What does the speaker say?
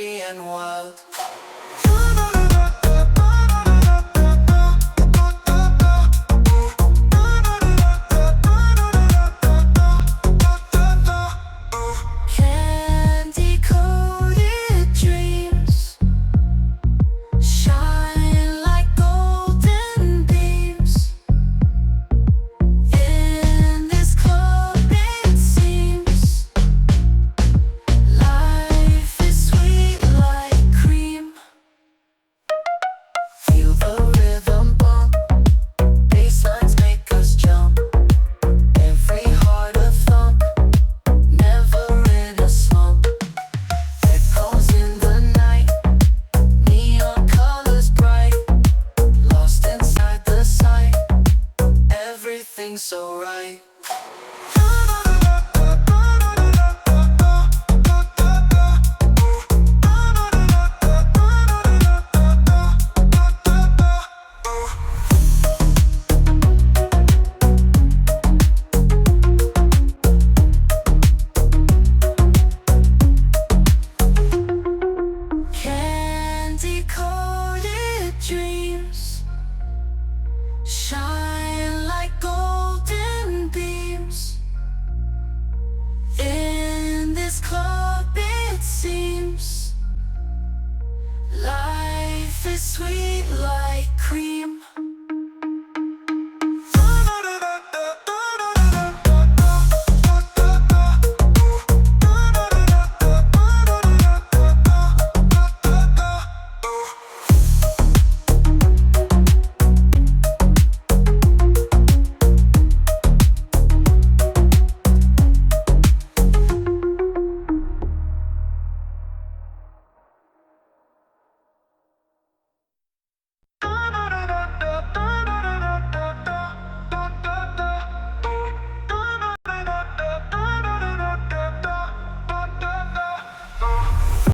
free and wild. Candy-coated dreams shine like golden beams. In this club it seems life is sweet like cream. Feel the rhythm bump, bass lines make us jump. Every heart a thump, never in a slump. Echoes in the night, neon colors bright, lost inside the sight, everything's so right. Candy-coated dreams shine like golden beams. In this club it seems life is sweet like